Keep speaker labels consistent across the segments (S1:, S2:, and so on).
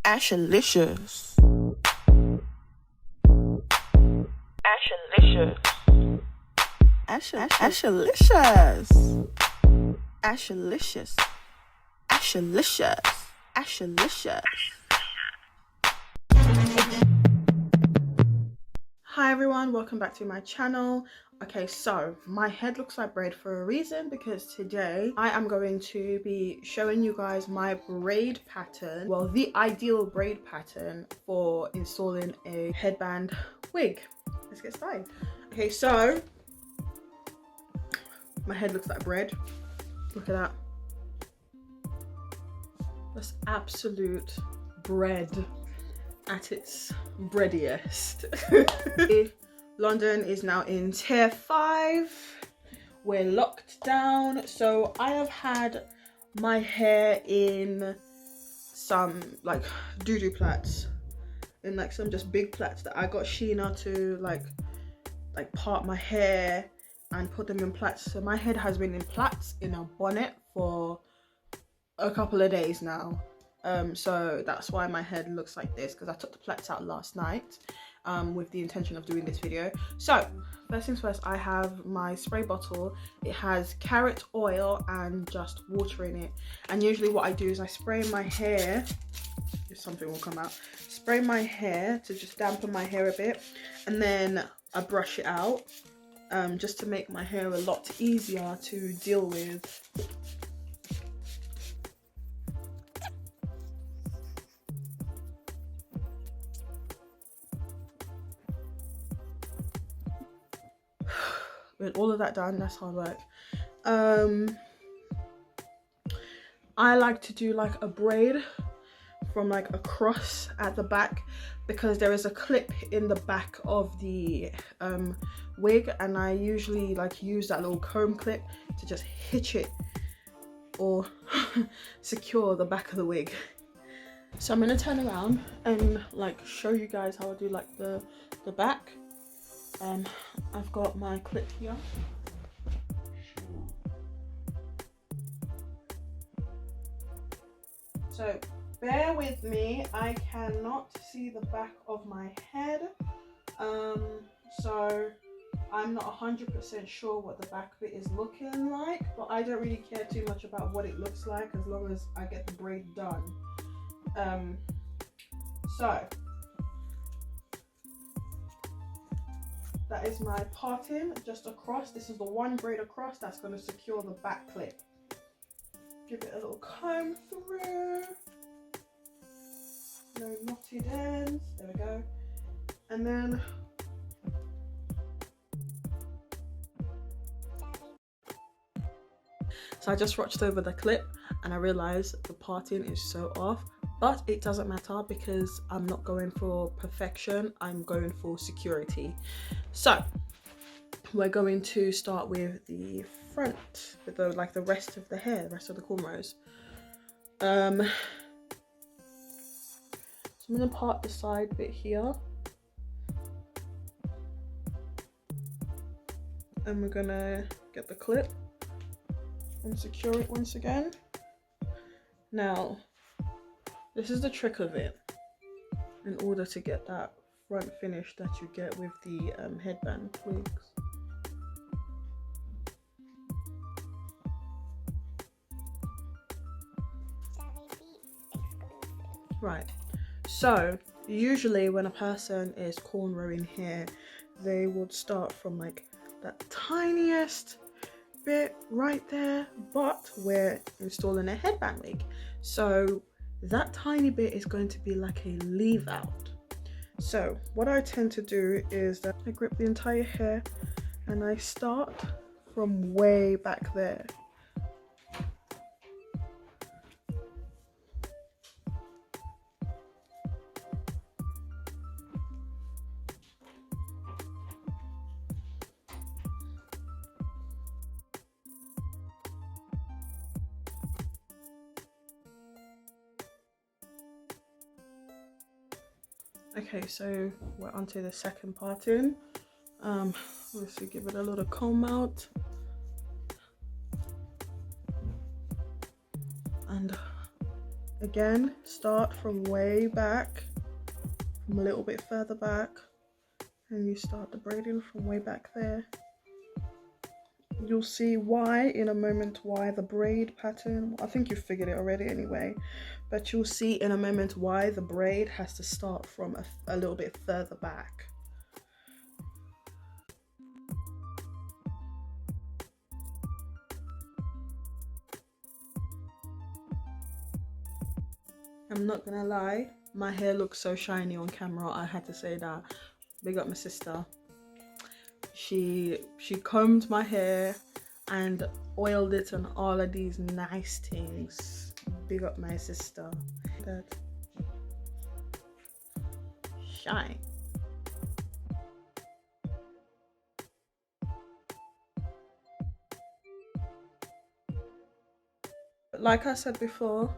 S1: Ashalicious. Ashalicious. Ashalicious. Ashalicious. Ashalicious. Ashalicious. Hi everyone, welcome back to my channel. Okay, so my head looks like braid for a reason, because today I am going to be showing you guys my braid pattern, well, the ideal braid pattern for installing a headband wig. Let's get started. Okay, so my head looks like bread. Look at that. That's absolute bread at its breadiest. London is now in tier 5. We're locked down. So I have had my hair in some like doo-doo plaits, in like some just big plaits that I got Sheena to like part my hair and put them in plaits. So my head has been in plaits in a bonnet for a couple of days now. So that's why my head looks like this, because I took the plaits out last night with the intention of doing this video. So first things first, I have my spray bottle. It has carrot oil and just water in it, and usually what I do is I spray my hair, if something will come out, spray my hair to just dampen my hair a bit, and then I brush it out just to make my hair a lot easier to deal with. With all of that done, that's hard work. I like to do like a braid from like across at the back, because there is a clip in the back of the wig, and I usually like use that little comb clip to just hitch it or secure the back of the wig. So I'm gonna turn around and like show you guys how I do like the back. I've got my clip here. So bear with me, I cannot see the back of my head, so I'm not 100% sure what the back bit is looking like, but I don't really care too much about what it looks like as long as I get the braid done. So that is my parting just across. This is the one braid across that's going to secure the back clip. Give it a little comb through. No knotted ends. There we go. And then so I just watched over the clip and I realized the parting is so off. But it doesn't matter, because I'm not going for perfection, I'm going for security. So we're going to start with the front, with the like the rest of the hair, the rest of the cornrows. So I'm gonna part the side bit here, and we're gonna get the clip and secure it once again. Now, this is the trick of it, in order to get that front finish that you get with the headband wigs. Right, so usually when a person is cornrowing hair, they would start from like that tiniest bit right there, but we're installing a headband wig, so that tiny bit is going to be like a leave out. So what I tend to do is that I grip the entire hair and I start from way back there. Okay, so we're onto the second parting. Let's give it a little comb out. And Again, start from way back, from a little bit further back, and you start the braiding from way back there. You'll see why in a moment, why the braid pattern, I think you figured it already anyway, but you'll see in a moment why the braid has to start from a little bit further back. I'm not gonna lie, my hair looks so shiny on camera. I had to say that. Big up my sister. She combed my hair and oiled it and all of these nice things. Big up my sister. That shine. But like I said before,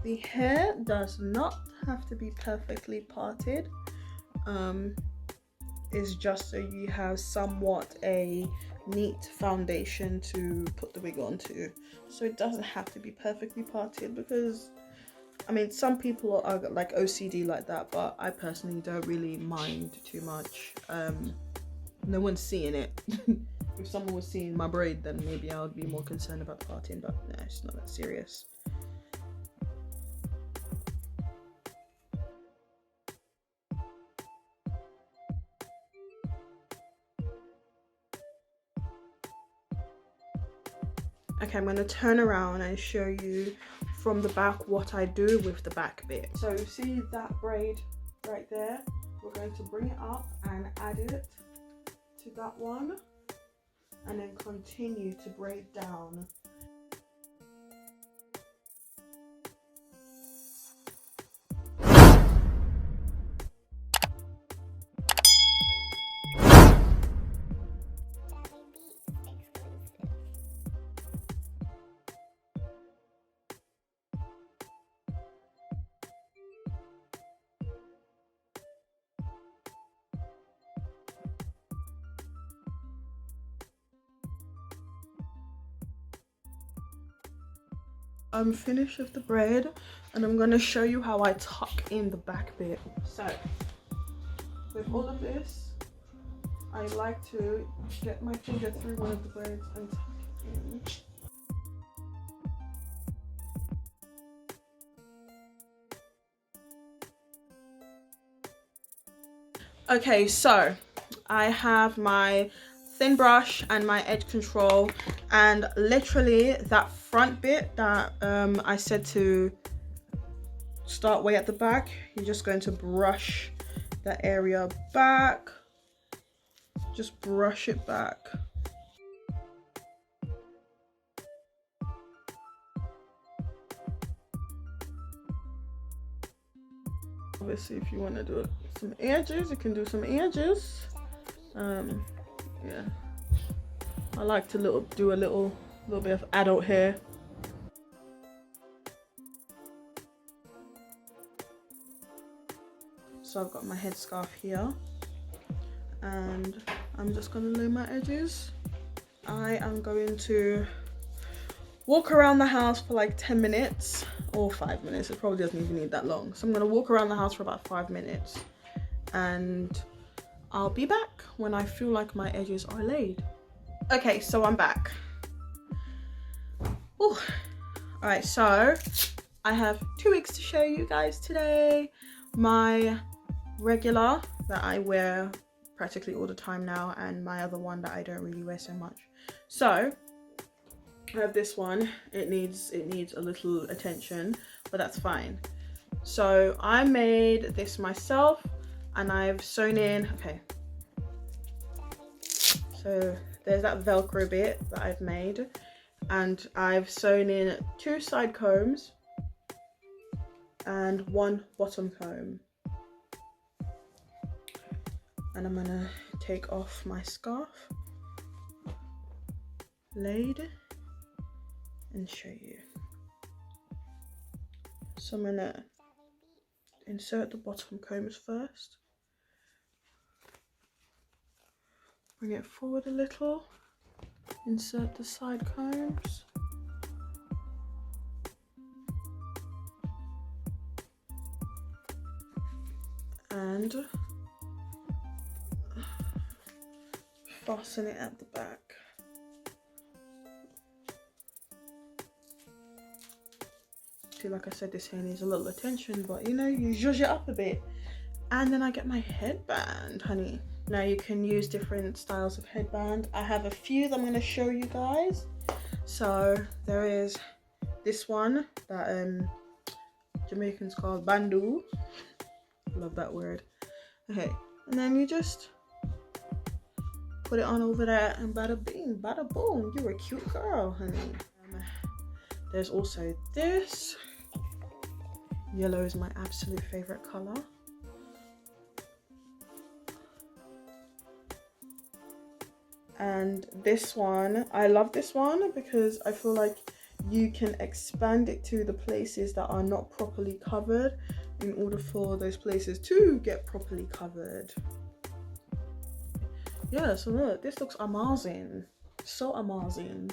S1: the hair does not have to be perfectly parted. It's just so you have somewhat a neat foundation to put the wig onto. So it doesn't have to be perfectly parted, because I mean, some people are like OCD like that, but I personally don't really mind too much. No one's seeing it. If someone was seeing my braid, then maybe I would be more concerned about the parting, but no, it's not that serious. Okay, I'm going to turn around and show you from the back what I do with the back bit. So you see that braid right there? We're going to bring it up and add it to that one, and then continue to braid down. I'm finished with the braid, and I'm going to show you how I tuck in the back bit. So with all of this, I like to get my finger through one of the braids and tuck it in. Okay, so I have my thin brush and my edge control, and literally that front bit that I said to start way at the back, you're just going to brush that area back. Just brush it back. Obviously, if you want to do some edges, you can do some edges. Yeah, I like to do a little bit of adult hair. So I've got my headscarf here, and I'm just going to lay my edges. I am going to walk around the house for like 10 minutes or 5 minutes. It probably doesn't even need that long. So I'm going to walk around the house for about 5 minutes, and I'll be back when I feel like my edges are laid. Okay, so I'm back. Ooh. All right, so I have 2 wigs to show you guys today. My regular that I wear practically all the time now, and my other one that I don't really wear so much. So I have this one. It needs a little attention, but that's fine. So I made this myself, and I've sewn in, okay, so there's that Velcro bit that I've made, and I've sewn in 2 side combs and 1 bottom comb. And I'm gonna take off my scarf, laid, and show you. So I'm gonna insert the bottom combs first, bring it forward a little, insert the side combs, and fasten it at the back. See, like I said, this hair needs a little attention, but you know, you zhuzh it up a bit. And then I get my headband, honey. Now you can use different styles of headband. I have a few that I'm going to show you guys. So there is this one that Jamaicans call bandu. Love that word. Okay, and then you just put it on over there and bada bing, bada boom. You're a cute girl, honey. There's also this. Yellow is my absolute favorite color. And this one, I love this one because I feel like you can expand it to the places that are not properly covered in order for those places to get properly covered. Yeah, so look, this looks amazing, so amazing.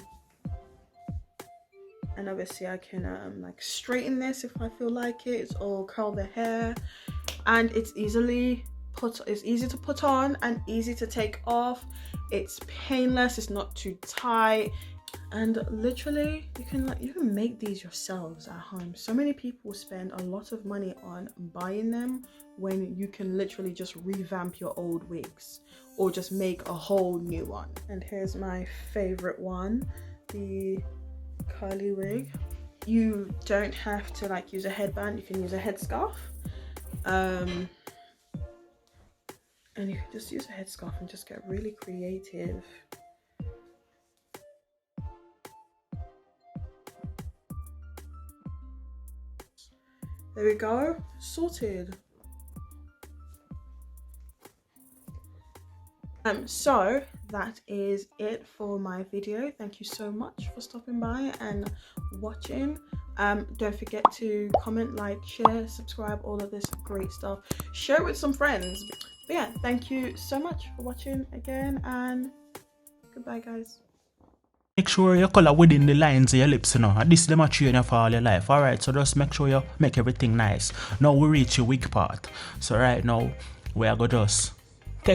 S1: And obviously I can like straighten this if I feel like it, or curl the hair, and it's easy to put on and easy to take off. It's painless, it's not too tight, and literally you can make these yourselves at home. So many people spend a lot of money on buying them when you can literally just revamp your old wigs or just make a whole new one. And here's my favorite one, the curly wig. You don't have to like use a headband, you can use a headscarf, and you can just use a headscarf and just get really creative. There we go, sorted. So that is it for my video. Thank you so much for stopping by and watching. Don't forget to comment, like, share, subscribe, all of this great stuff. Share it with some friends. But yeah, thank you so much for watching again, and goodbye, guys.
S2: Make sure you color within the lines of your lips, you know. And this is the train you for all your life. Alright, so just make sure you make everything nice. Now we reach your wig part. So right now, we are going to just